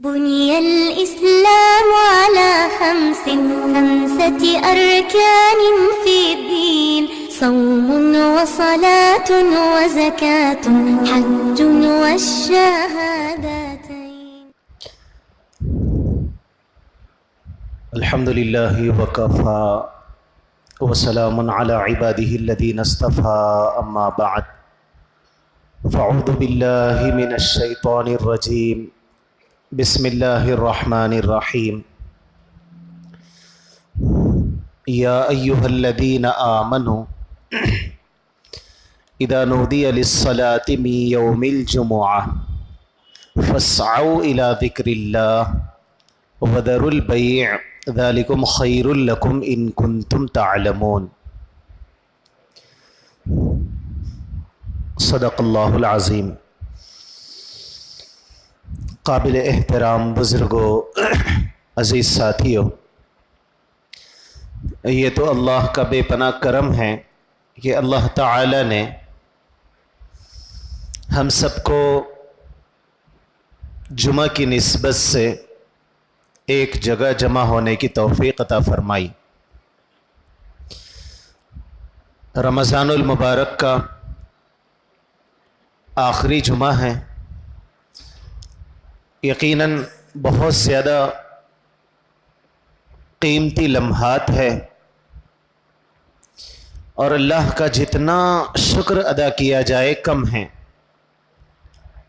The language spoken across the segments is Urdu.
بني الإسلام على خمسة أركان في الدين صوم وصلاة وزكاة حج والشهادتين. الحمد لله وكفى وسلام على عباده الذين اصطفى أما بعد فأعوذ بالله من الشيطان الرجيم بسم الله الرحمن الرحيم يا أيها الذين آمنوا إذا نودي للصلاة من يوم الجمعة فاسعوا إلى ذكر الله وذروا البيع ذلكم خير لكم إن كنتم تعلمون. صدق اللہ العظیم. قابل احترام بزرگوں، عزیز ساتھیوں، یہ تو اللہ کا بے پناہ کرم ہے کہ اللہ تعالی نے ہم سب کو جمعہ کی نسبت سے ایک جگہ جمع ہونے کی توفیق عطا فرمائی. رمضان المبارک کا آخری جمعہ ہے. یقیناً بہت زیادہ قیمتی لمحات ہے اور اللہ کا جتنا شکر ادا کیا جائے کم ہے.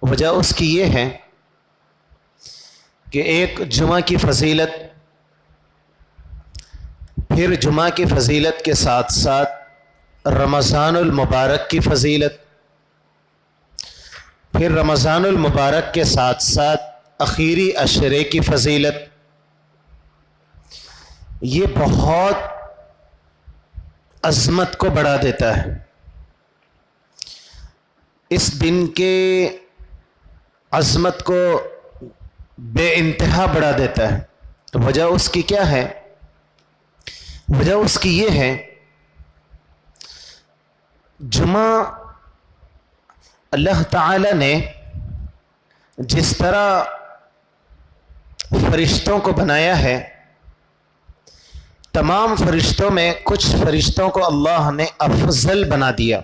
وجہ اس کی یہ ہے کہ ایک جمعہ کی فضیلت، پھر جمعہ کی فضیلت کے ساتھ ساتھ رمضان المبارک کی فضیلت، پھر رمضان المبارک کے ساتھ ساتھ اخیری عشرے کی فضیلت، یہ بہت عظمت کو بڑھا دیتا ہے، اس دن کے عظمت کو بے انتہا بڑھا دیتا ہے. وجہ اس کی کیا ہے؟ وجہ اس کی یہ ہے، جمعہ اللہ تعالی نے جس طرح فرشتوں کو بنایا ہے، تمام فرشتوں میں کچھ فرشتوں کو اللہ نے افضل بنا دیا.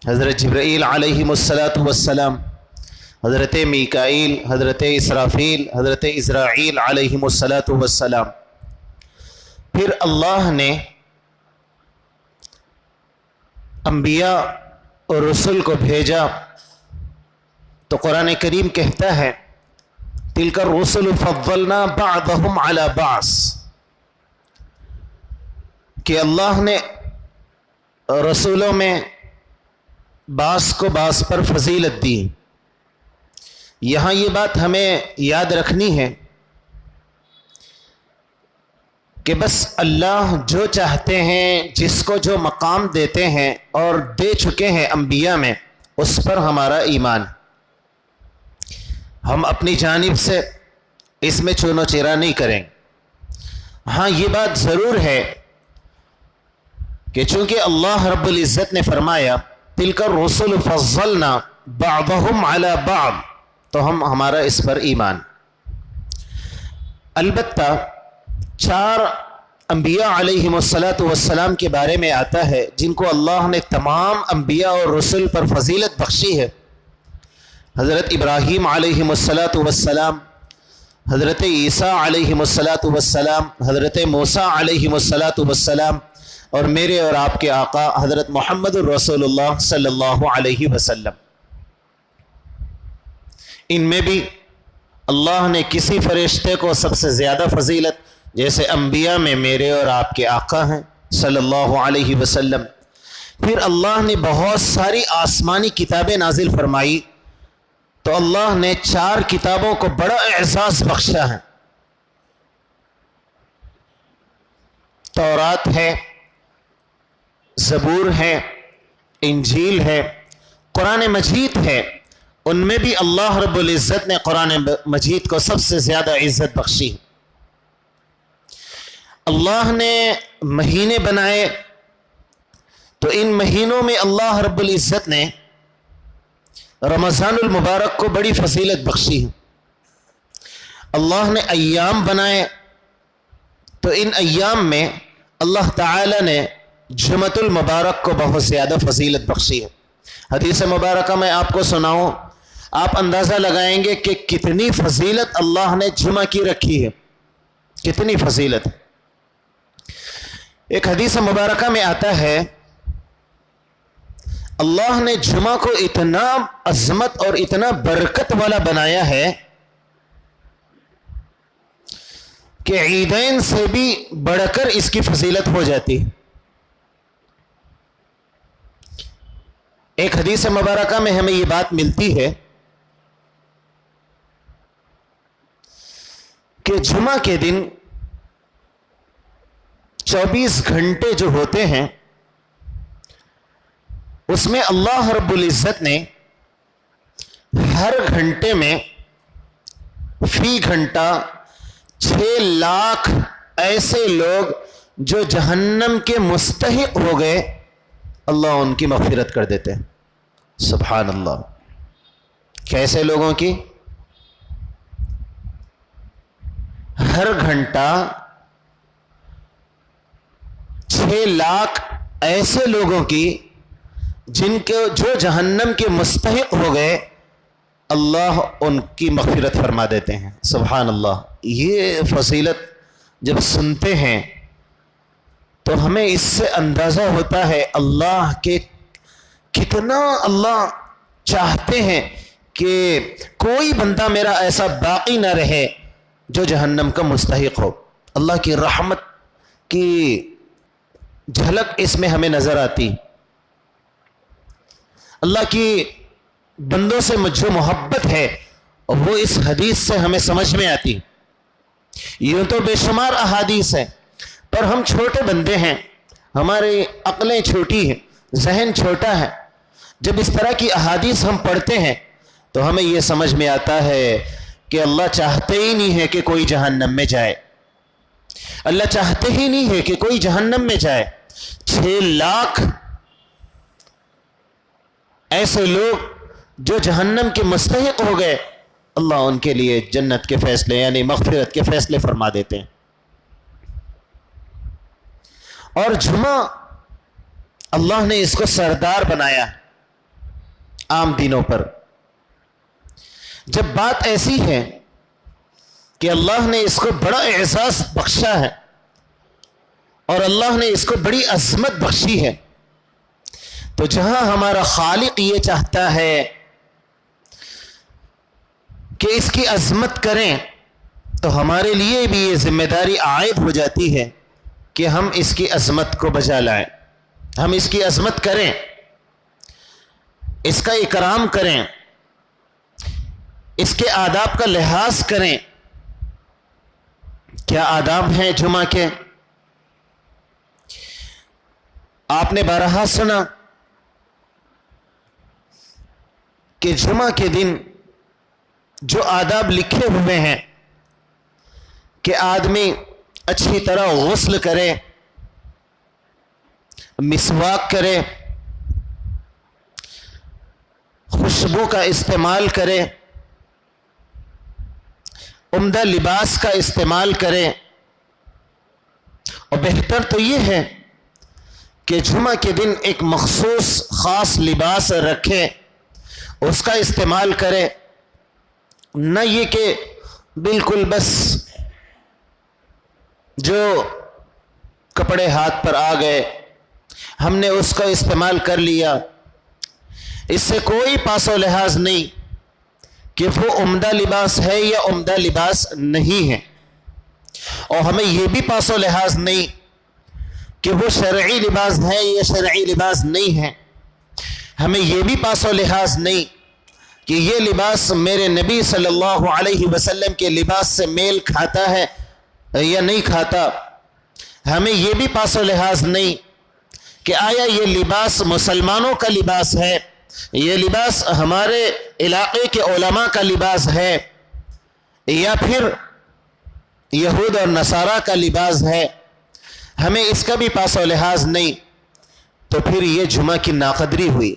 حضرت جبرائیل علیہ السلام، حضرت میکائیل، حضرت اسرافیل، حضرت عزرائیل علیہ السلام. پھر اللہ نے انبیاء اور رسل کو بھیجا تو قرآن کریم کہتا ہے تلک الرسل فضلنا بعضهم على بعض، کہ اللہ نے رسولوں میں بعض کو بعض پر فضیلت دی. یہاں یہ بات ہمیں یاد رکھنی ہے کہ بس اللہ جو چاہتے ہیں، جس کو جو مقام دیتے ہیں اور دے چکے ہیں انبیاء میں، اس پر ہمارا ایمان. ہم اپنی جانب سے اس میں چونو چیرا نہیں کریں. ہاں یہ بات ضرور ہے کہ چونکہ اللہ رب العزت نے فرمایا تلک الرسل فضلنا بعضهم على بعض، تو ہمارا اس پر ایمان. البتہ 4 انبیاء علیہ السلام کے بارے میں آتا ہے جن کو اللہ نے تمام انبیاء اور رسل پر فضیلت بخشی ہے. حضرت ابراہیم علیہ السلام، حضرت عیسیٰ علیہ السلام، حضرت موسیٰ علیہ السلام، اور میرے اور آپ کے آقا حضرت محمد الرسول اللہ صلی اللہ علیہ وسلم. ان میں بھی اللہ نے کسی فرشتے کو سب سے زیادہ فضیلت، جیسے انبیاء میں میرے اور آپ کے آقا ہیں صلی اللہ علیہ وسلم. پھر اللہ نے بہت ساری آسمانی کتابیں نازل فرمائی تو اللہ نے 4 کتابوں کو بڑا اعزاز بخشا ہے. تورات ہے، زبور ہے، انجیل ہے، قرآن مجید ہے. ان میں بھی اللہ رب العزت نے قرآن مجید کو سب سے زیادہ عزت بخشی. اللہ نے مہینے بنائے تو ان مہینوں میں اللہ رب العزت نے رمضان المبارک کو بڑی فضیلت بخشی ہے. اللہ نے ایام بنائے تو ان ایام میں اللہ تعالی نے جمعۃ المبارک کو بہت زیادہ فضیلت بخشی ہے. حدیث مبارکہ میں آپ کو سناؤں, آپ اندازہ لگائیں گے کہ کتنی فضیلت اللہ نے جمعہ کی رکھی ہے, کتنی فضیلت. ایک حدیث مبارکہ میں آتا ہے اللہ نے جمعہ کو اتنا عظمت اور اتنا برکت والا بنایا ہے کہ عیدین سے بھی بڑھ کر اس کی فضیلت ہو جاتی. ایک حدیث مبارکہ میں ہمیں یہ بات ملتی ہے کہ جمعہ کے دن 24 گھنٹے جو ہوتے ہیں اس میں اللہ رب العزت نے ہر گھنٹے میں فی گھنٹہ 6 لاکھ ایسے لوگ جو جہنم کے مستحق ہو گئے اللہ ان کی مغفرت کر دیتے ہیں. سبحان اللہ. کیسے لوگوں کی؟ ہر گھنٹہ 6 لاکھ ایسے لوگوں کی جن کے جو جہنم کے مستحق ہو گئے اللہ ان کی مغفرت فرما دیتے ہیں. سبحان اللہ. یہ فضیلت جب سنتے ہیں تو ہمیں اس سے اندازہ ہوتا ہے اللہ کے کتنا اللہ چاہتے ہیں کہ کوئی بندہ میرا ایسا باقی نہ رہے جو جہنم کا مستحق ہو. اللہ کی رحمت کی جھلک اس میں ہمیں نظر آتی. اللہ کی بندوں سے جو محبت ہے وہ اس حدیث سے ہمیں سمجھ میں آتی. یوں تو بے شمار احادیث ہیں پر ہم چھوٹے بندے ہیں, ہماری عقلیں چھوٹی ہیں, ذہن چھوٹا ہے. جب اس طرح کی احادیث ہم پڑھتے ہیں تو ہمیں یہ سمجھ میں آتا ہے کہ اللہ چاہتے ہی نہیں ہے کہ کوئی جہنم میں جائے. اللہ چاہتے ہی نہیں ہے کہ کوئی جہنم میں جائے. 6 لاکھ ایسے لوگ جو جہنم کے مستحق ہو گئے اللہ ان کے لیے جنت کے فیصلے یعنی مغفرت کے فیصلے فرما دیتے ہیں. اور جمعہ اللہ نے اس کو سردار بنایا عام دنوں پر. جب بات ایسی ہے کہ اللہ نے اس کو بڑا اعزاز بخشا ہے اور اللہ نے اس کو بڑی عظمت بخشی ہے تو جہاں ہمارا خالق یہ چاہتا ہے کہ اس کی عظمت کریں تو ہمارے لیے بھی یہ ذمہ داری عائد ہو جاتی ہے کہ ہم اس کی عظمت کو بجا لائیں, ہم اس کی عظمت کریں, اس کا اکرام کریں, اس کے آداب کا لحاظ کریں. کیا آداب ہیں جمعہ کے؟ آپ نے بارہا سنا کہ جمعہ کے دن جو آداب لکھے ہوئے ہیں کہ آدمی اچھی طرح غسل کرے, مسواک کرے, خوشبو کا استعمال کرے, عمدہ لباس کا استعمال کرے, اور بہتر تو یہ ہے کہ جمعہ کے دن ایک مخصوص خاص لباس رکھے, اس کا استعمال کرے. نہ یہ کہ بالکل بس جو کپڑے ہاتھ پر آ گئے ہم نے اس کا استعمال کر لیا, اس سے کوئی پاس و لحاظ نہیں کہ وہ عمدہ لباس ہے یا عمدہ لباس نہیں ہے, اور ہمیں یہ بھی پاس و لحاظ نہیں کہ وہ شرعی لباس ہے یا شرعی لباس نہیں ہے. ہمیں یہ بھی پاس و لحاظ نہیں کہ یہ لباس میرے نبی صلی اللہ علیہ وسلم کے لباس سے میل کھاتا ہے یا نہیں کھاتا. ہمیں یہ بھی پاس و لحاظ نہیں کہ آیا یہ لباس مسلمانوں کا لباس ہے, یہ لباس ہمارے علاقے کے علماء کا لباس ہے یا پھر یہود اور نصارہ کا لباس ہے. ہمیں اس کا بھی پاس و لحاظ نہیں. تو پھر یہ جمعہ کی ناقدری ہوئی.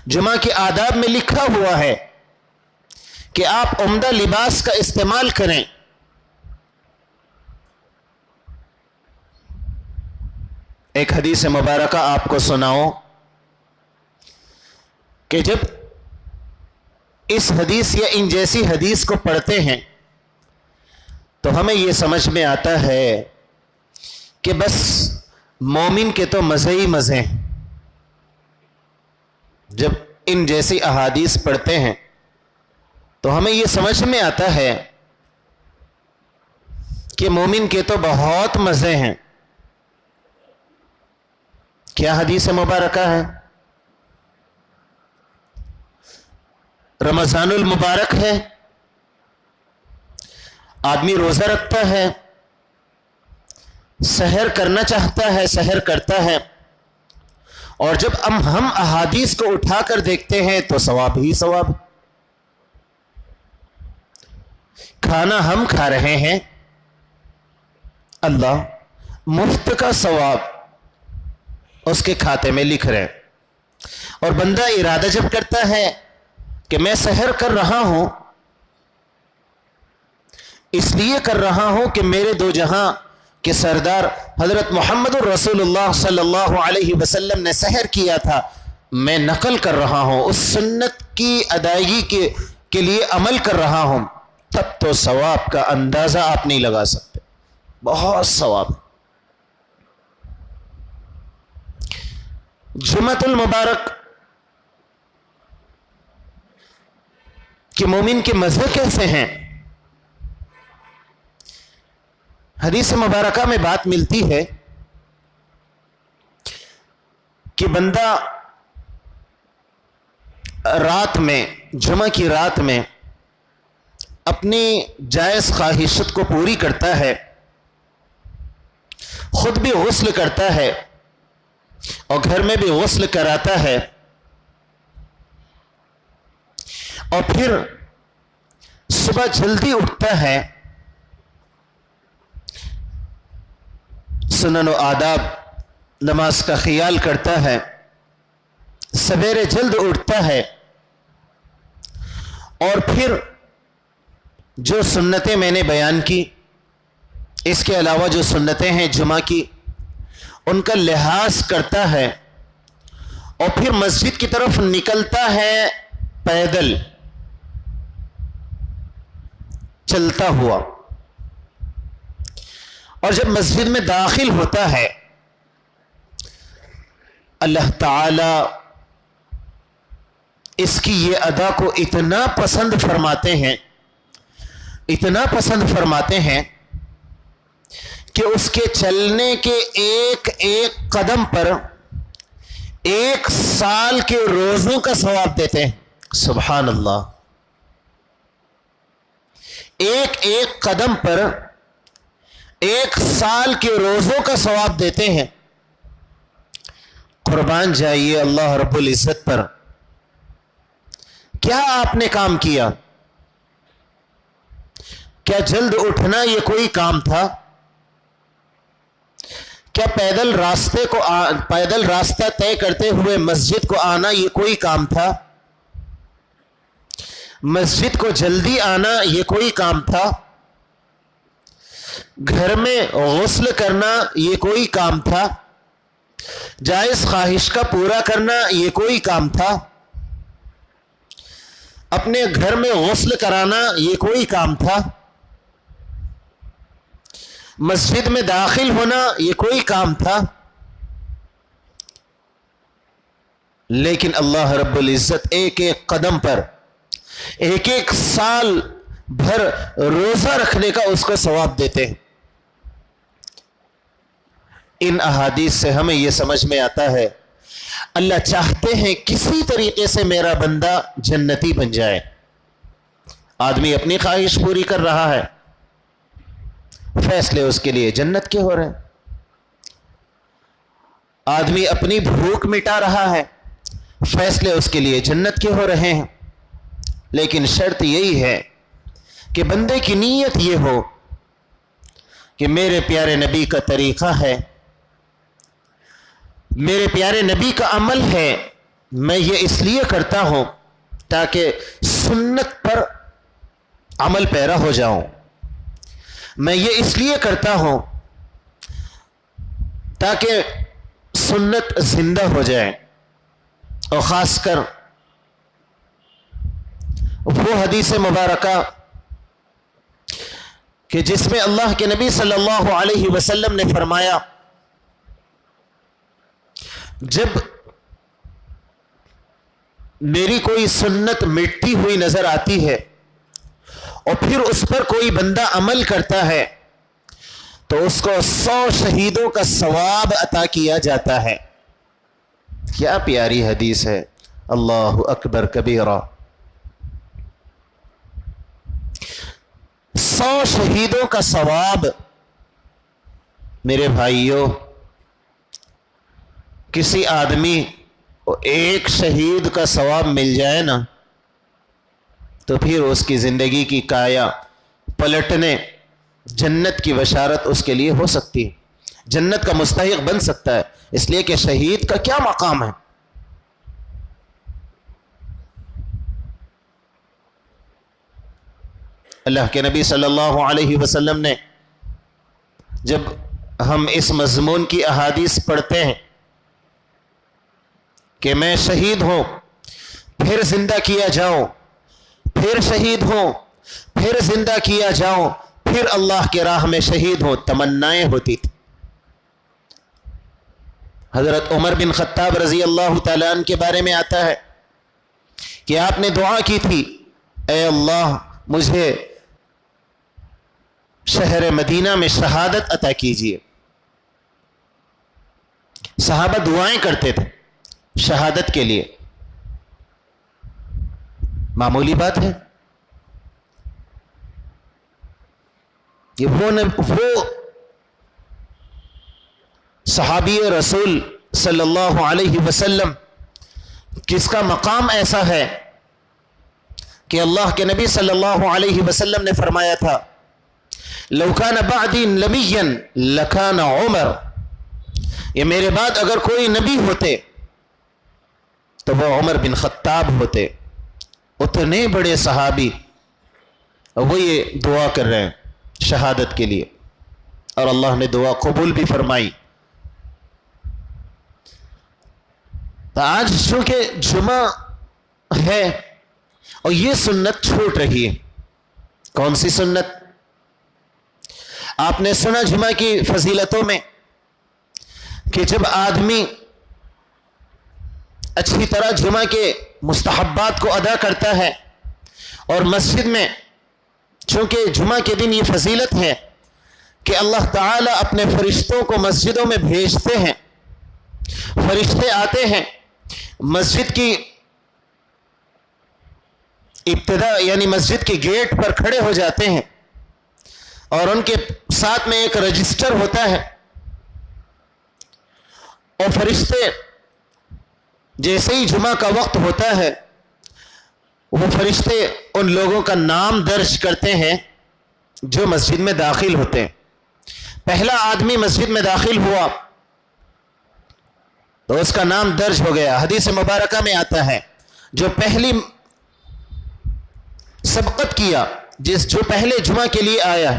جمعہ کے آداب میں لکھا ہوا ہے کہ آپ عمدہ لباس کا استعمال کریں. ایک حدیث مبارکہ آپ کو سناؤں کہ جب اس حدیث یا ان جیسی حدیث کو پڑھتے ہیں تو ہمیں یہ سمجھ میں آتا ہے کہ بس مومن کے تو مزے ہی مزے ہیں. جب ان جیسی احادیث پڑھتے ہیں تو ہمیں یہ سمجھ میں آتا ہے کہ مومن کے تو بہت مزے ہیں. کیا حدیث مبارکہ ہے؟ رمضان المبارک ہے، آدمی روزہ رکھتا ہے، سحر کرنا چاہتا ہے، سحر کرتا ہے، اور جب ہم احادیث کو اٹھا کر دیکھتے ہیں تو ثواب ہی ثواب. کھانا ہم کھا رہے ہیں، اللہ مفت کا ثواب اس کے کھاتے میں لکھ رہے ہیں. اور بندہ ارادہ جب کرتا ہے کہ میں سحر کر رہا ہوں، اس لیے کر رہا ہوں کہ میرے دو جہاں کے سردار حضرت محمد الرسول اللہ صلی اللہ علیہ وسلم نے سحر کیا تھا، میں نقل کر رہا ہوں، اس سنت کی ادائیگی کے لیے عمل کر رہا ہوں، تب تو ثواب کا اندازہ آپ نہیں لگا سکتے. بہت ثواب. جمعۃ المبارک کہ مومن کے مزے کیسے ہیں؟ حدیث مبارکہ میں بات ملتی ہے کہ بندہ رات میں، جمعہ کی رات میں اپنی جائز خواہشات کو پوری کرتا ہے، خود بھی غسل کرتا ہے اور گھر میں بھی غسل کراتا ہے، اور پھر صبح جلدی اٹھتا ہے، سنن و آداب نماز کا خیال کرتا ہے، سویرے جلد اٹھتا ہے، اور پھر جو سنتیں میں نے بیان کی، اس کے علاوہ جو سنتیں ہیں جمعہ کی، ان کا لحاظ کرتا ہے، اور پھر مسجد کی طرف نکلتا ہے پیدل چلتا ہوا. اور جب مسجد میں داخل ہوتا ہے، اللہ تعالی اس کی یہ ادا کو اتنا پسند فرماتے ہیں، اتنا پسند فرماتے ہیں کہ اس کے چلنے کے ایک ایک قدم پر 1 سال کے روزوں کا ثواب دیتے ہیں. سبحان اللہ. ایک ایک قدم پر 1 سال کے روزوں کا ثواب دیتے ہیں. قربان جائیے اللہ رب العزت پر. کیا آپ نے کام کیا؟ کیا جلد اٹھنا یہ کوئی کام تھا؟ کیا پیدل راستہ طے کرتے ہوئے مسجد کو آنا یہ کوئی کام تھا؟ مسجد کو جلدی آنا یہ کوئی کام تھا؟ گھر میں غسل کرنا یہ کوئی کام تھا؟ جائز خواہش کا پورا کرنا یہ کوئی کام تھا؟ اپنے گھر میں غسل کرانا یہ کوئی کام تھا؟ مسجد میں داخل ہونا یہ کوئی کام تھا؟ لیکن اللہ رب العزت ایک ایک قدم پر 1 سال بھر روزہ رکھنے کا اس کو ثواب دیتے ہیں. ان احادیث سے ہمیں یہ سمجھ میں آتا ہے اللہ چاہتے ہیں کسی طریقے سے میرا بندہ جنتی بن جائے. آدمی اپنی خواہش پوری کر رہا ہے، فیصلے اس کے لیے جنت کے ہو رہے ہیں. آدمی اپنی بھوک مٹا رہا ہے، فیصلے اس کے لیے جنت کے ہو رہے ہیں. لیکن شرط یہی ہے کہ بندے کی نیت یہ ہو کہ میرے پیارے نبی کا طریقہ ہے، میرے پیارے نبی کا عمل ہے، میں یہ اس لیے کرتا ہوں تاکہ سنت پر عمل پیرا ہو جاؤں. میں یہ اس لیے کرتا ہوں تاکہ سنت زندہ ہو جائے، اور خاص کر وہ حدیث مبارکہ کہ جس میں اللہ کے نبی صلی اللہ علیہ وسلم نے فرمایا جب میری کوئی سنت مٹتی ہوئی نظر آتی ہے اور پھر اس پر کوئی بندہ عمل کرتا ہے تو اس کو 100 شہیدوں کا ثواب عطا کیا جاتا ہے. کیا پیاری حدیث ہے. اللہ اکبر کبیرہ. 100 شہیدوں کا ثواب. میرے بھائیوں، کسی آدمی کو ایک شہید کا ثواب مل جائے نا تو پھر اس کی زندگی کی کایا پلٹنے جنت کی بشارت اس کے لیے ہو سکتی ہے، جنت کا مستحق بن سکتا ہے، اس لیے کہ شہید کا کیا مقام ہے. اللہ کے نبی صلی اللہ علیہ وسلم نے جب ہم اس مضمون کی احادیث پڑھتے ہیں کہ میں شہید ہوں پھر زندہ کیا جاؤں، پھر شہید ہوں پھر زندہ کیا جاؤں، پھر اللہ کے راہ میں شہید ہوں، تمنائیں ہوتی تھی. حضرت عمر بن خطاب رضی اللہ تعالیٰ عنہ کے بارے میں آتا ہے کہ آپ نے دعا کی تھی، اے اللہ مجھے شہر مدینہ میں شہادت عطا کیجیے. صحابہ دعائیں کرتے تھے شہادت کے لیے. معمولی بات ہے. یہ وہ صحابی رسول صلی اللہ علیہ وسلم کس کا مقام ایسا ہے کہ اللہ کے نبی صلی اللہ علیہ وسلم نے فرمایا تھا لو کان بعدی نبیا لکان عمر. یہ میرے بعد اگر کوئی نبی ہوتے تو وہ عمر بن خطاب ہوتے. اتنے بڑے صحابی وہ یہ دعا کر رہے ہیں شہادت کے لیے، اور اللہ نے دعا قبول بھی فرمائی. تو آج چونکہ جمعہ ہے اور یہ سنت چھوٹ رہی ہے. کون سی سنت؟ آپ نے سنا جمعہ کی فضیلتوں میں کہ جب آدمی اچھی طرح جمعہ کے مستحبات کو ادا کرتا ہے اور مسجد میں، چونکہ جمعہ کے دن یہ فضیلت ہے کہ اللہ تعالیٰ اپنے فرشتوں کو مسجدوں میں بھیجتے ہیں. فرشتے آتے ہیں مسجد کی ابتدا یعنی مسجد کے گیٹ پر کھڑے ہو جاتے ہیں، اور ان کے ساتھ میں ایک رجسٹر ہوتا ہے، اور فرشتے جیسے ہی جمعہ کا وقت ہوتا ہے وہ فرشتے ان لوگوں کا نام درج کرتے ہیں جو مسجد میں داخل ہوتے ہیں. پہلا آدمی مسجد میں داخل ہوا تو اس کا نام درج ہو گیا. حدیث مبارکہ میں آتا ہے جو پہلی سبقت کیا، جو پہلے جمعہ کے لیے آیا،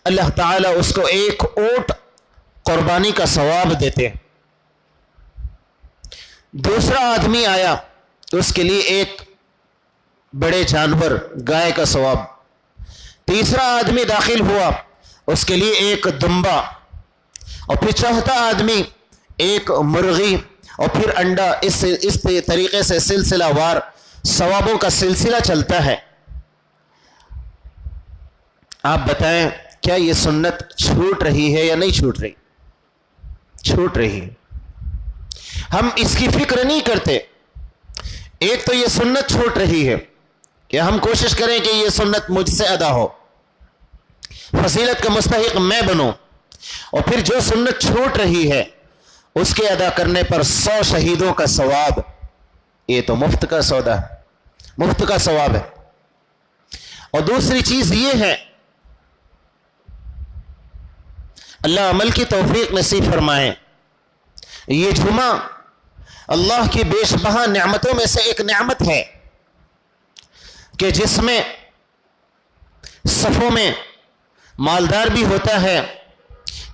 اللہ تعالیٰ اس کو ایک اونٹ قربانی کا ثواب دیتے ہیں. دوسرا آدمی آیا تو اس کے لیے ایک بڑے جانور گائے کا ثواب. تیسرا آدمی داخل ہوا اس کے لیے ایک دمبا، اور پھر چوتھا آدمی ایک مرغی، اور پھر انڈا. اس طریقے سے سلسلہ وار ثوابوں کا سلسلہ چلتا ہے. آپ بتائیں کیا یہ سنت چھوٹ رہی ہے یا نہیں چھوٹ رہی؟ چھوٹ رہی ہے. ہم اس کی فکر نہیں کرتے. ایک تو یہ سنت چھوٹ رہی ہے کہ ہم کوشش کریں کہ یہ سنت مجھ سے ادا ہو، فضیلت کا مستحق میں بنوں، اور پھر جو سنت چھوٹ رہی ہے اس کے ادا کرنے پر 100 شہیدوں کا ثواب. یہ تو مفت کا سودا ہے، مفت کا ثواب ہے. اور دوسری چیز یہ ہے، اللہ عمل کی توفیق نصیب فرمائے، یہ جمعہ اللہ کی بیش بہا نعمتوں میں سے ایک نعمت ہے کہ جس میں صفوں میں مالدار بھی ہوتا ہے،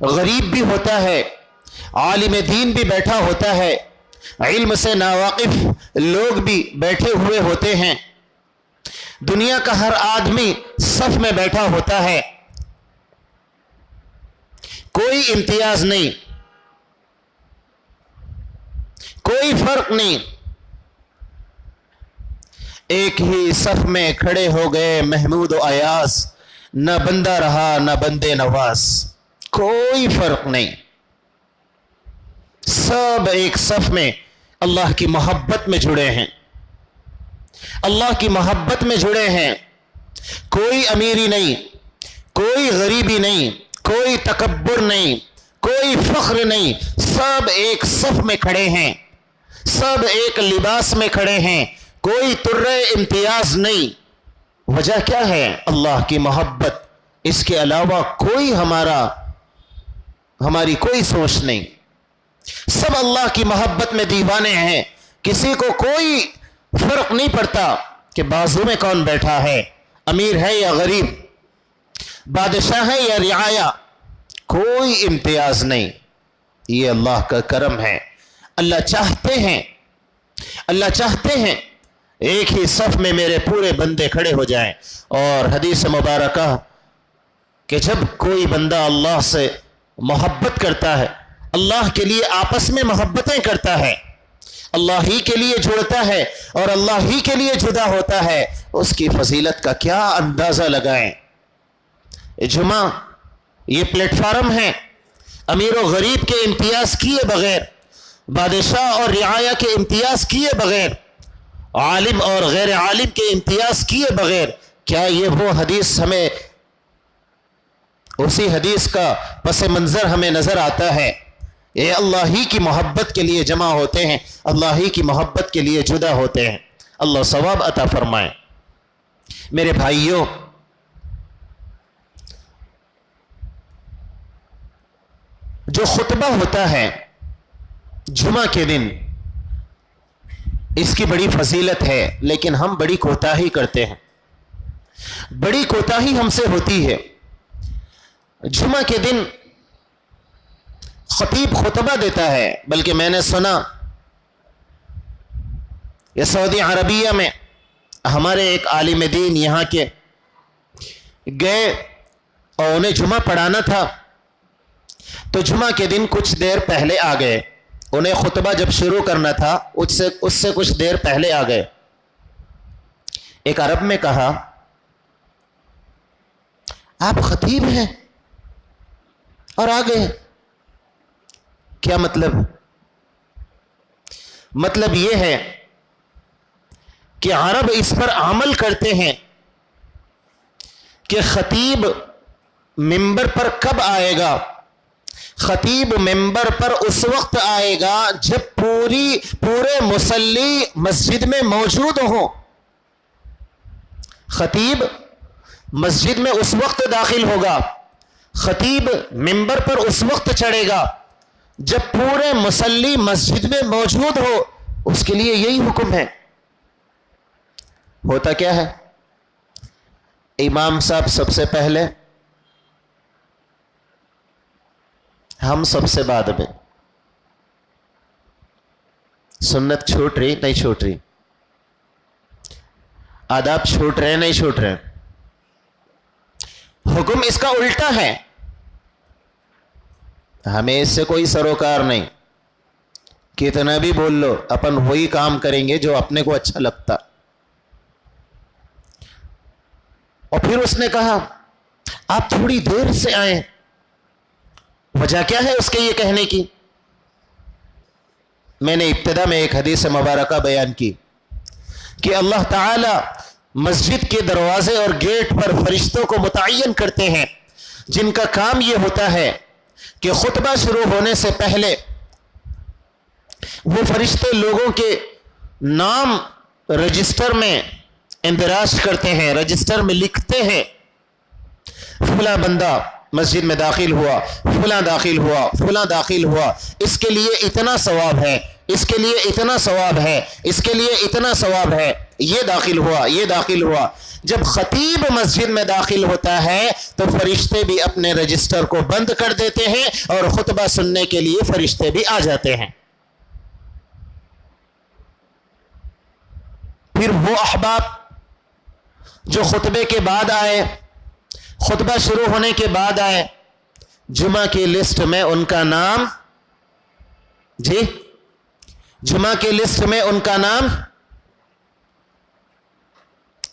غریب بھی ہوتا ہے، عالم دین بھی بیٹھا ہوتا ہے، علم سے ناواقف لوگ بھی بیٹھے ہوئے ہوتے ہیں، دنیا کا ہر آدمی صف میں بیٹھا ہوتا ہے، کوئی امتیاز نہیں، کوئی فرق نہیں، ایک ہی صف میں کھڑے ہو گئے محمود و ایاز، نہ بندہ رہا نہ بندے نواز، کوئی فرق نہیں، سب ایک صف میں اللہ کی محبت میں جڑے ہیں، اللہ کی محبت میں جڑے ہیں، کوئی امیری نہیں، کوئی غریبی نہیں، کوئی تکبر نہیں، کوئی فخر نہیں، سب ایک صف میں کھڑے ہیں، سب ایک لباس میں کھڑے ہیں، کوئی ترے امتیاز نہیں۔ وجہ کیا ہے؟ اللہ کی محبت، اس کے علاوہ کوئی ہماری کوئی سوچ نہیں، سب اللہ کی محبت میں دیوانے ہیں، کسی کو کوئی فرق نہیں پڑتا کہ بازو میں کون بیٹھا ہے، امیر ہے یا غریب، بادشاہ ہے یا رعایا، کوئی امتیاز نہیں۔ یہ اللہ کا کرم ہے۔ اللہ چاہتے ہیں ایک ہی صف میں میرے پورے بندے کھڑے ہو جائیں۔ اور حدیث مبارکہ کہ جب کوئی بندہ اللہ سے محبت کرتا ہے، اللہ کے لیے آپس میں محبتیں کرتا ہے، اللہ ہی کے لیے جڑتا ہے اور اللہ ہی کے لیے جدا ہوتا ہے، اس کی فضیلت کا کیا اندازہ لگائیں۔ جمعہ یہ پلیٹ فارم ہے امیر و غریب کے امتیاز کیے بغیر، بادشاہ اور رعایا کے امتیاز کیے بغیر، عالم اور غیر عالم کے امتیاز کیے بغیر۔ کیا یہ وہ حدیث ہمیں، اسی حدیث کا پس منظر ہمیں نظر آتا ہے؟ یہ اللہ ہی کی محبت کے لیے جمع ہوتے ہیں، اللہ ہی کی محبت کے لیے جدا ہوتے ہیں۔ اللہ ثواب عطا فرمائے۔ میرے بھائیوں، جو خطبہ ہوتا ہے جمعہ کے دن، اس کی بڑی فضیلت ہے، لیکن ہم بڑی کوتاہی کرتے ہیں، بڑی کوتاہی ہم سے ہوتی ہے۔ جمعہ کے دن خطیب خطبہ دیتا ہے، بلکہ میں نے سنا یہ سعودی عربیہ میں ہمارے ایک عالم دین یہاں کے گئے اور انہیں جمعہ پڑھانا تھا، تو جمعہ کے دن کچھ دیر پہلے آ گئے، انہیں خطبہ جب شروع کرنا تھا اس سے کچھ دیر پہلے آ گئے۔ ایک عرب میں کہا، آپ خطیب ہیں اور آ گئے، کیا مطلب؟ مطلب یہ ہے کہ عرب اس پر عمل کرتے ہیں کہ خطیب منبر پر کب آئے گا؟ خطیب منبر پر اس وقت آئے گا جب پورے مصلی مسجد میں موجود ہوں۔ خطیب مسجد میں اس وقت داخل ہوگا، خطیب منبر پر اس وقت چڑھے گا جب پورے مصلی مسجد میں موجود ہو۔ اس کے لیے یہی حکم ہے۔ ہوتا کیا ہے؟ امام صاحب سب سے پہلے، ہم سب سے بعد میں۔ سنت چھوٹ رہی نہیں چھوٹ رہی؟ آداب چھوٹ رہے نہیں چھوٹ رہے؟ حکم اس کا الٹا ہے۔ ہمیں اس سے کوئی سروکار نہیں، کتنا بھی بول لو، اپن وہی کام کریں گے جو اپنے کو اچھا لگتا۔ اور پھر اس نے کہا آپ تھوڑی دیر سے آئیں۔ وجہ کیا ہے اس کے یہ کہنے کی؟ میں نے ابتدا میں ایک حدیث مبارکہ بیان کی کہ اللہ تعالی مسجد کے دروازے اور گیٹ پر فرشتوں کو متعین کرتے ہیں، جن کا کام یہ ہوتا ہے کہ خطبہ شروع ہونے سے پہلے وہ فرشتے لوگوں کے نام رجسٹر میں اندراج کرتے ہیں، رجسٹر میں لکھتے ہیں، فلاں بندہ مسجد میں داخل ہوا، فلاں داخل ہوا، فلاں داخل ہوا، اس کے لیے اتنا ثواب ہے، اس کے لیے اتنا ثواب ہے، اس کے لیے اتنا ثواب ہے۔ یہ داخل ہوا، یہ داخل ہوا. جب خطیب مسجد میں داخل ہوتا ہے تو فرشتے بھی اپنے رجسٹر کو بند کر دیتے ہیں اور خطبہ سننے کے لیے فرشتے بھی آ جاتے ہیں. پھر وہ احباب جو خطبے کے بعد آئے، خطبہ شروع ہونے کے بعد آئے، جمعہ کی لسٹ میں ان کا نام، جی جمعہ کی لسٹ میں ان کا نام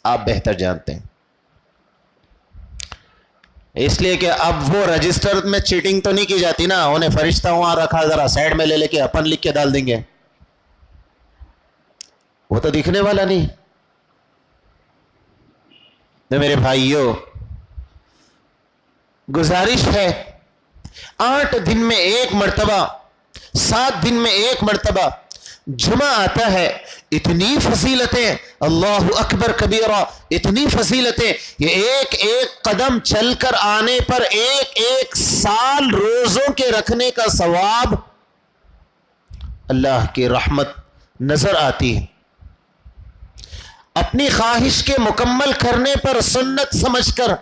آپ بہتر جانتے ہیں، اس لیے کہ اب وہ رجسٹر میں چیٹنگ تو نہیں کی جاتی نا، انہیں فرشتہ وہاں رکھا ذرا سائڈ میں لے کے اپن لکھ کے ڈال دیں گے، وہ تو دکھنے والا نہیں. تو میرے بھائیوں، گزارش ہے 8 دن میں 1 مرتبہ، 7 دن میں 1 مرتبہ جمعہ آتا ہے. اتنی فضیلتیں، اللہ اکبر کبیرہ، اتنی فضیلتیں، یہ ایک قدم چل کر آنے پر 1 سال روزوں کے رکھنے کا ثواب اللہ کی رحمت نظر آتی ہے. اپنی خواہش کے مکمل کرنے پر سنت سمجھ کر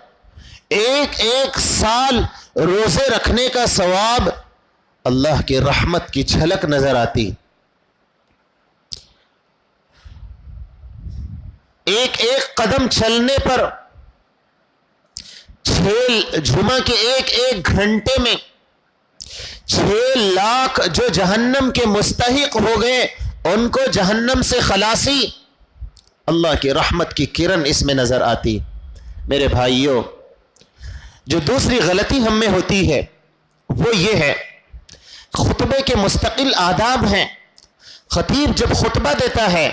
1 سال روزے رکھنے کا ثواب اللہ کی رحمت کی جھلک نظر آتی. ایک قدم چلنے پر جمعہ کے ایک گھنٹے میں 6 لاکھ جو جہنم کے مستحق ہو گئے ان کو جہنم سے خلاصی، اللہ کی رحمت کی کرن اس میں نظر آتی. میرے بھائیوں، جو دوسری غلطی ہم میں ہوتی ہے وہ یہ ہے، خطبے کے مستقل آداب ہیں. خطیب جب خطبہ دیتا ہے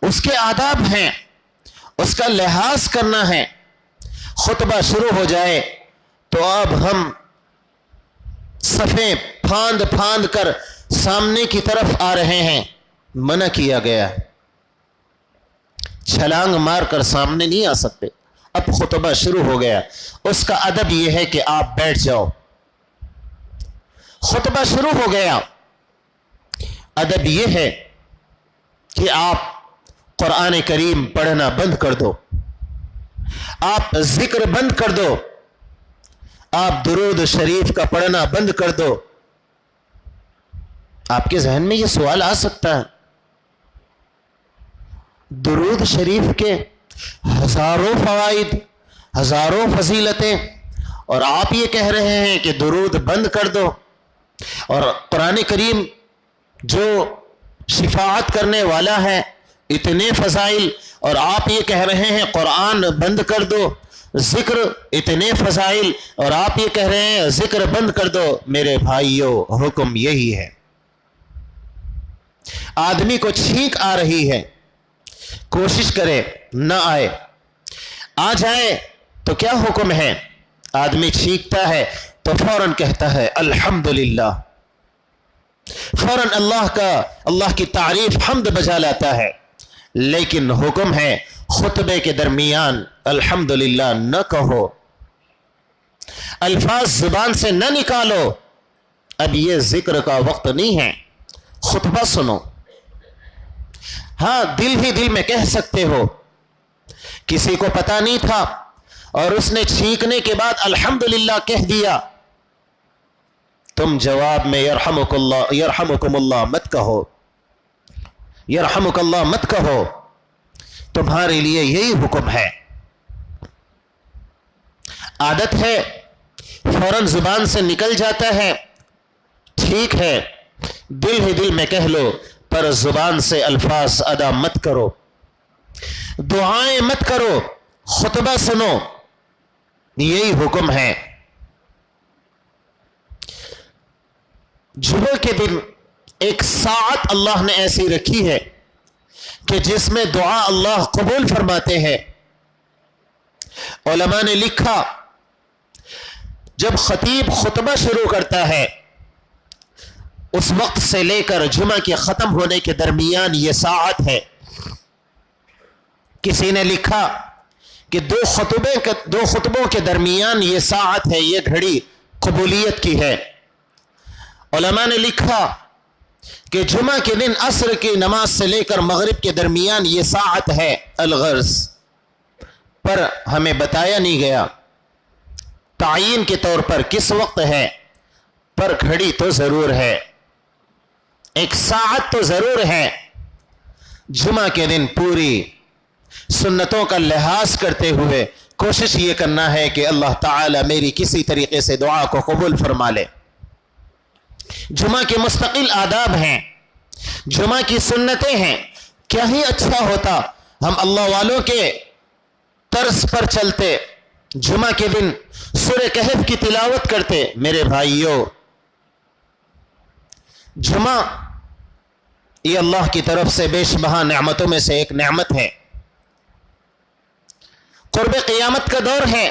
اس کے آداب ہیں، اس کا لحاظ کرنا ہے. خطبہ شروع ہو جائے تو اب ہم صفیں پھاند کر سامنے کی طرف آ رہے ہیں، منع کیا گیا. چھلانگ مار کر سامنے نہیں آ سکتے. اب خطبہ شروع ہو گیا، اس کا ادب یہ ہے کہ آپ بیٹھ جاؤ. خطبہ شروع ہو گیا، ادب یہ ہے کہ آپ قرآن کریم پڑھنا بند کر دو، آپ ذکر بند کر دو، آپ درود شریف کا پڑھنا بند کر دو. آپ کے ذہن میں یہ سوال آ سکتا ہے، درود شریف کے ہزاروں فوائد، ہزاروں فضیلتیں، اور آپ یہ کہہ رہے ہیں کہ درود بند کر دو. اور قرآن کریم جو شفاعت کرنے والا ہے، اتنے فضائل، اور آپ یہ کہہ رہے ہیں قرآن بند کر دو. ذکر اتنے فضائل اور آپ یہ کہہ رہے ہیں ذکر بند کر دو. میرے بھائیوں، حکم یہی ہے. آدمی کو چھینک آ رہی ہے، کوشش کرے نہ آئے، آ جائے تو کیا حکم ہے؟ آدمی چھینکتا ہے تو فوراً کہتا ہے الحمدللہ، فوراً اللہ کی تعریف حمد بجا لاتا ہے. لیکن حکم ہے خطبے کے درمیان الحمدللہ نہ کہو، الفاظ زبان سے نہ نکالو. اب یہ ذکر کا وقت نہیں ہے، خطبہ سنو. ہاں، دل ہی دل میں کہہ سکتے ہو. کسی کو پتا نہیں تھا اور اس نے چھینکنے کے بعد الحمدللہ کہہ دیا، تم جواب میں یرحمکم اللہ مت کہو، یرحمک اللہ مت کہو. تمہارے لیے یہی حکم ہے. عادت ہے فوراً زبان سے نکل جاتا ہے، ٹھیک ہے، دل ہی دل میں کہہ لو، پر زبان سے الفاظ ادا مت کرو، دعائیں مت کرو، خطبہ سنو. یہی حکم ہے. جمعہ کے دن 1 ساعت اللہ نے ایسی رکھی ہے کہ جس میں دعا اللہ قبول فرماتے ہیں. علماء نے لکھا جب خطیب خطبہ شروع کرتا ہے اس وقت سے لے کر جمعہ کے ختم ہونے کے درمیان یہ ساعت ہے. کسی نے لکھا کہ 2 خطبوں کے درمیان یہ ساعت ہے، یہ گھڑی قبولیت کی ہے. علماء نے لکھا کہ جمعہ کے دن عصر کی نماز سے لے کر مغرب کے درمیان یہ ساعت ہے الغرض، پر ہمیں بتایا نہیں گیا تعین کے طور پر کس وقت ہے، پر گھڑی تو ضرور ہے، ایک ساعت تو ضرور ہے۔ جمعہ کے دن پوری سنتوں کا لحاظ کرتے ہوئے کوشش یہ کرنا ہے کہ اللہ تعالی میری کسی طریقے سے دعا کو قبول فرما لے۔ جمعہ کے مستقل آداب ہیں، جمعہ کی سنتیں ہیں۔ کیا ہی اچھا ہوتا ہم اللہ والوں کے طرز پر چلتے، جمعہ کے دن سورہ کہف کی تلاوت کرتے۔ میرے بھائیوں، جمعہ یہ اللہ کی طرف سے بے شبہ نعمتوں میں سے ایک نعمت ہے۔ قرب قیامت کا دور ہے،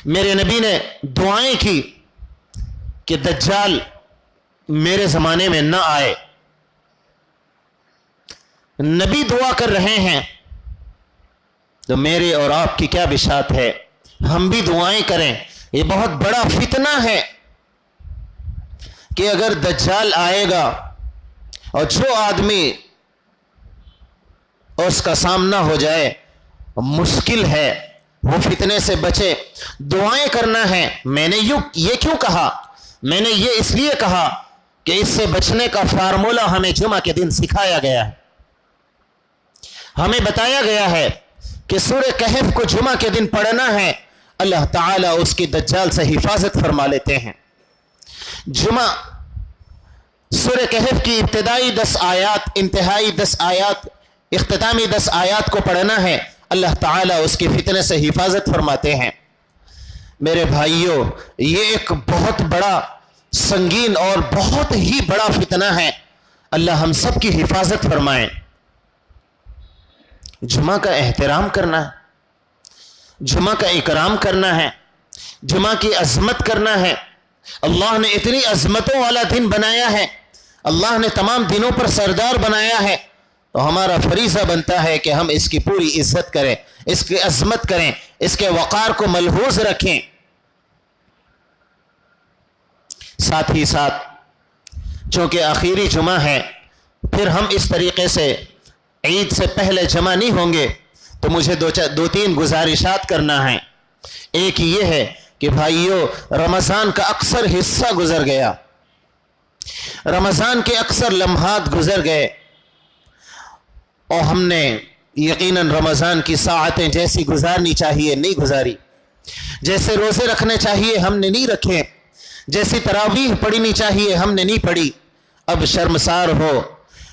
میرے نبی نے دعائیں کی کہ دجال میرے زمانے میں نہ آئے۔ نبی دعا کر رہے ہیں تو میرے اور آپ کی کیا بشارت ہے، ہم بھی دعائیں کریں۔ یہ بہت بڑا فتنہ ہے کہ اگر دجال آئے گا اور جو آدمی اس کا سامنا ہو جائے، مشکل ہے وہ فتنے سے بچے۔ دعائیں کرنا ہے۔ میں نے یہ کیوں کہا؟ میں نے یہ اس لیے کہا کہ اس سے بچنے کا فارمولہ ہمیں جمعہ کے دن سکھایا گیا ہے۔ ہمیں بتایا گیا ہے کہ سورہ کہف کو جمعہ کے دن پڑھنا ہے، اللہ تعالیٰ اس کی دجال سے حفاظت فرما لیتے ہیں۔ جمعہ سورہ کہف کی ابتدائی 10 آیات، انتہائی 10 آیات، اختتامی 10 آیات کو پڑھنا ہے، اللہ تعالیٰ اس کے فتنے سے حفاظت فرماتے ہیں۔ میرے بھائیوں، یہ ایک بہت بڑا سنگین اور بہت ہی بڑا فتنہ ہے، اللہ ہم سب کی حفاظت فرمائیں۔ جمعہ کا احترام کرنا ہے، جمعہ کا اکرام کرنا ہے، جمعہ کی عظمت کرنا ہے۔ اللہ نے اتنی عظمتوں والا دن بنایا ہے، اللہ نے تمام دنوں پر سردار بنایا ہے، تو ہمارا فریضہ بنتا ہے کہ ہم اس کی پوری عزت کریں، اس کی عظمت کریں، اس کے وقار کو ملحوظ رکھیں۔ ساتھ ہی ساتھ چونکہ آخری جمعہ ہے، پھر ہم اس طریقے سے عید سے پہلے جمع نہیں ہوں گے، تو مجھے دو تین گزارشات کرنا ہے۔ ایک یہ ہے کہ بھائیو، رمضان کا اکثر حصہ گزر گیا، رمضان کے اکثر لمحات گزر گئے، اور ہم نے یقیناً رمضان کی ساعتیں جیسی گزارنی چاہیے نہیں گزاری، جیسے روزے رکھنے چاہیے ہم نے نہیں رکھے، جیسی تراویح پڑھنی چاہیے ہم نے نہیں پڑھی۔ اب شرمسار ہو،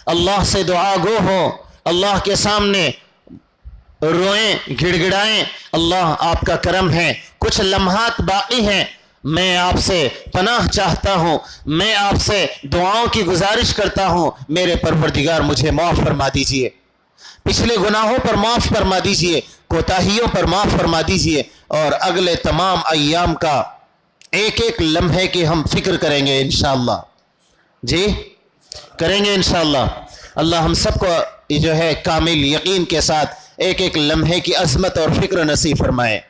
اللہ سے دعا گو ہو، اللہ کے سامنے روئیں، گڑ گڑائیں، اللہ آپ کا کرم ہے، کچھ لمحات باقی ہیں، میں آپ سے پناہ چاہتا ہوں، میں آپ سے دعاؤں کی گزارش کرتا ہوں، میرے پروردگار مجھے معاف فرما دیجئے، پچھلے گناہوں پر معاف فرما دیجئے، کوتاہیوں پر معاف فرما دیجئے، اور اگلے تمام ایام کا ایک ایک لمحے کی ہم فکر کریں گے انشاءاللہ۔ جی کریں گے انشاءاللہ۔ اللہ ہم سب کو جو ہے کامل یقین کے ساتھ ایک ایک لمحے کی عظمت اور فکر نصیب فرمائے۔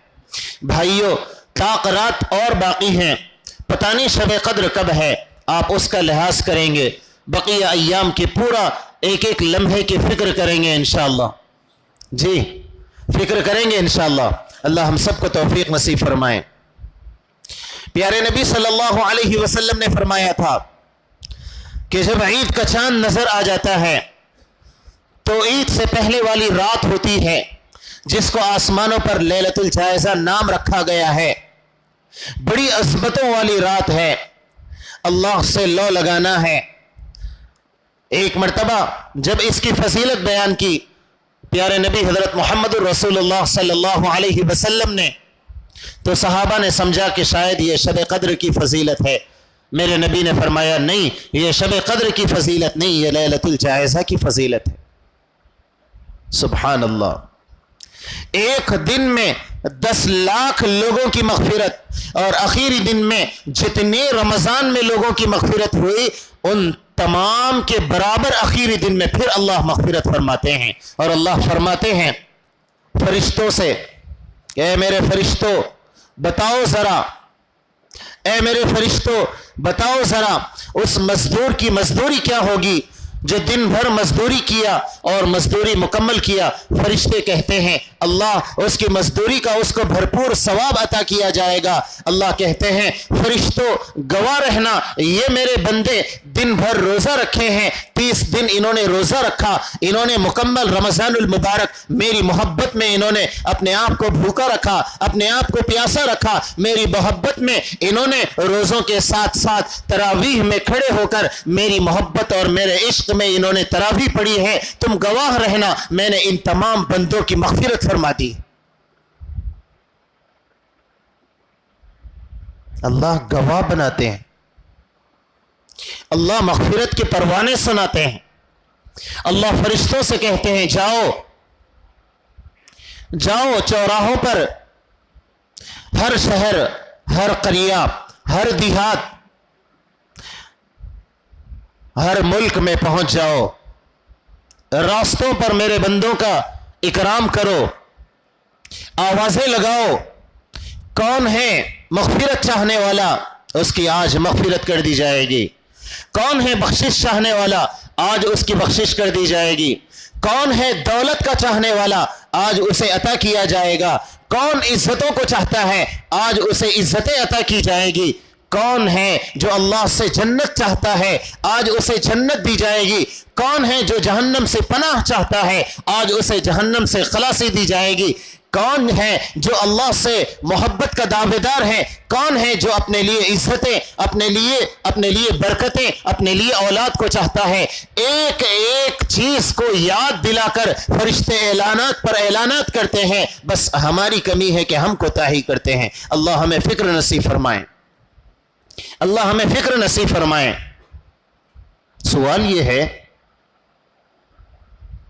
بھائیو، رات اور باقی ہیں، پتہ نہیں شب قدر کب ہے، آپ اس کا لحاظ کریں گے، بقیہ ایام کی پورا ایک ایک لمحے کی فکر کریں گے انشاءاللہ۔ جی فکر کریں گے انشاءاللہ، اللہ ہم سب کو توفیق نصیب فرمائے۔ پیارے نبی صلی اللہ علیہ وسلم نے فرمایا تھا کہ جب عید کا چاند نظر آ جاتا ہے تو عید سے پہلے والی رات ہوتی ہے، جس کو آسمانوں پر لیلۃ الجائزہ نام رکھا گیا ہے، بڑی عظمتوں والی رات ہے، اللہ سے لو لگانا ہے۔ ایک مرتبہ جب اس کی فضیلت بیان کی پیارے نبی حضرت محمد الرسول اللہ صلی اللہ علیہ وسلم نے، تو صحابہ نے سمجھا کہ شاید یہ شب قدر کی فضیلت ہے۔ میرے نبی نے فرمایا نہیں، یہ شب قدر کی فضیلت نہیں، یہ لیلۃ الجائزہ کی فضیلت ہے۔ سبحان اللہ، ایک دن میں 10 لاکھ لوگوں کی مغفرت، اور آخری دن میں جتنے رمضان میں لوگوں کی مغفرت ہوئی ان تمام کے برابر آخری دن میں پھر اللہ مغفرت فرماتے ہیں۔ اور اللہ فرماتے ہیں فرشتوں سے کہ اے میرے فرشتوں، بتاؤ ذرا اے میرے فرشتوں بتاؤ ذرا اس مزدور کی مزدوری کیا ہوگی جو دن بھر مزدوری کیا اور مزدوری مکمل کیا. فرشتے کہتے ہیں اللہ اس کی مزدوری کا اس کو بھرپور ثواب عطا کیا جائے گا. اللہ کہتے ہیں فرشتوں گواہ رہنا یہ میرے بندے دن بھر روزہ رکھے ہیں, 30 دن انہوں نے روزہ رکھا, انہوں نے مکمل رمضان المبارک میری محبت میں انہوں نے اپنے آپ کو بھوکا رکھا, اپنے آپ کو پیاسا رکھا, میری محبت میں انہوں نے روزوں کے ساتھ ساتھ تراویح میں کھڑے ہو کر میری محبت اور میرے عشق میں انہوں نے تراویح پڑھی ہے. تم گواہ رہنا میں نے ان تمام بندوں کی مغفرت فرما دی. اللہ گواہ بناتے ہیں, اللہ مغفرت کے پروانے سناتے ہیں. اللہ فرشتوں سے کہتے ہیں جاؤ جاؤ چوراہوں پر, ہر شہر, ہر قریہ, ہر دیہات, ہر ملک میں پہنچ جاؤ, راستوں پر میرے بندوں کا اکرام کرو, آوازیں لگاؤ. کون ہے مغفرت چاہنے والا اس کی آج مغفرت کر دی جائے گی. کون ہے بخشش چاہنے والا آج اس کی بخشش کر دی جائے گی. کون ہے دولت کا چاہنے والا آج اسے عطا کیا جائے گا. کون عزتوں کو چاہتا ہے آج اسے عزتیں عطا کی جائے گی. کون ہے جو اللہ سے جنت چاہتا ہے آج اسے جنت دی جائے گی. کون ہے جو جہنم سے پناہ چاہتا ہے آج اسے جہنم سے خلاصی دی جائے گی. کون ہے جو اللہ سے محبت کا دعوے دار ہے. کون ہے جو اپنے لیے عزتیں, اپنے لیے برکتیں, اپنے لیے اولاد کو چاہتا ہے. ایک ایک چیز کو یاد دلا کر فرشتے اعلانات پر اعلانات کرتے ہیں. بس ہماری کمی ہے کہ ہم کوتاہی کرتے ہیں. اللہ ہمیں فکر نصیب فرمائے, اللہ ہمیں فکر نصیب فرمائے. سوال یہ ہے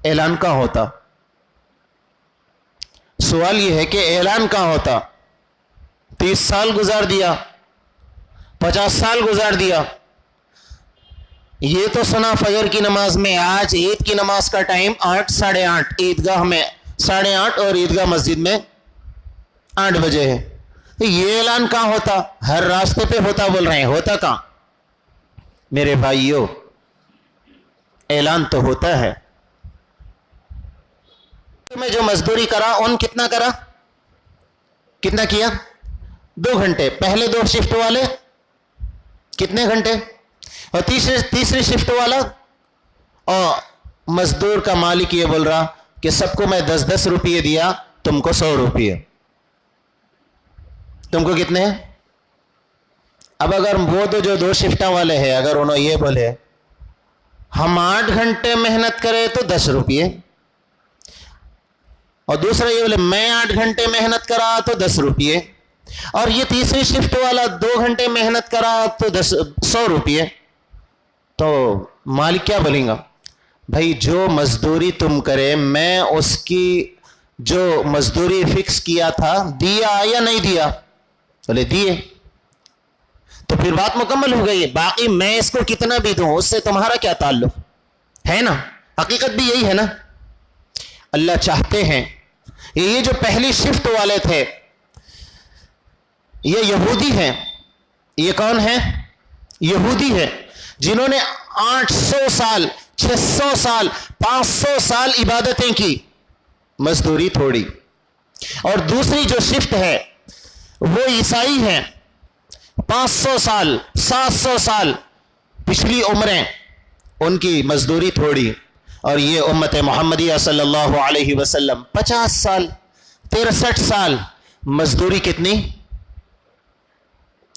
اعلان کہاں ہوتا؟ سوال یہ ہے کہ اعلان کہاں ہوتا؟ 30 سال گزار دیا, 50 سال گزار دیا. یہ تو سنا فجر کی نماز میں, آج عید کی نماز کا ٹائم 8 ساڑھے 8, عیدگاہ میں 8:30 اور عیدگاہ مسجد میں 8 بجے ہے. یہ اعلان کہاں ہوتا؟ ہر راستے پہ ہوتا بول رہے ہیں, ہوتا کہاں؟ میرے بھائیوں اعلان تو ہوتا ہے. میں جو مزدوری کرا ان کتنا کرا, کتنا کیا؟ 2 گھنٹے. پہلے 2 شفٹ والے کتنے گھنٹے, اور تیسری شفٹ والا. اور مزدور کا مالک یہ بول رہا کہ سب کو میں 10 روپئے دیا, تم کو 100 روپئے. تم کو کتنے ہیں؟ اب اگر وہ تو جو 2 شفٹاں والے ہیں اگر انہوں یہ بولے ہم 8 گھنٹے محنت کرے تو 10 روپئے, اور دوسرا یہ بولے میں 8 گھنٹے محنت کرا تو 10 روپئے, اور یہ تیسری شفٹ والا 2 گھنٹے محنت کرا تو 100 روپئے, تو مالک کیا بولیں گا؟ بھائی جو مزدوری تم کرے میں اس کی جو مزدوری فکس کیا تھا دیا یا نہیں دیا؟ بولے دیے. تو پھر بات مکمل ہو گئی. باقی میں اس کو کتنا بھی دوں اس سے تمہارا کیا تعلق ہے نا؟ حقیقت بھی یہی ہے نا. اللہ چاہتے ہیں یہ جو پہلی شفٹ والے تھے یہ یہودی ہیں. یہ کون ہیں؟ یہودی ہیں جنہوں نے 800 سال 600 سال 500 سال عبادتیں کی, مزدوری تھوڑی. اور دوسری جو شفٹ ہے وہ عیسائی ہیں, 500 سال 700 سال پچھلی عمریں, ان کی مزدوری تھوڑی. اور یہ امت محمدیہ صلی اللہ علیہ وسلم 50 سال 63 سال, مزدوری کتنی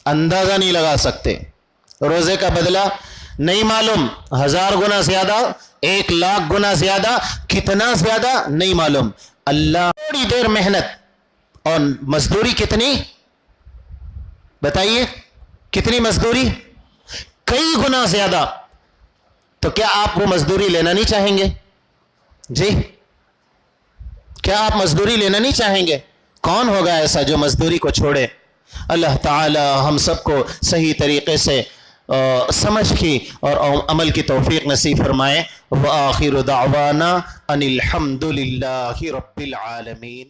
اندازہ نہیں لگا سکتے. روزے کا بدلہ نہیں معلوم, 1000 گنا زیادہ, 1 لاکھ گنا زیادہ, کتنا زیادہ نہیں معلوم. اللہ تھوڑی دیر محنت اور مزدوری کتنی بتائیے, کتنی مزدوری؟ کئی گنا زیادہ. تو کیا آپ وہ مزدوری لینا نہیں چاہیں گے؟ جی کیا آپ مزدوری لینا نہیں چاہیں گے؟ کون ہوگا ایسا جو مزدوری کو چھوڑے؟ اللہ تعالی ہم سب کو صحیح طریقے سے سمجھ کی اور عمل کی توفیق نصیب فرمائے. وآخر دعوانا ان الحمد للہ رب العالمین.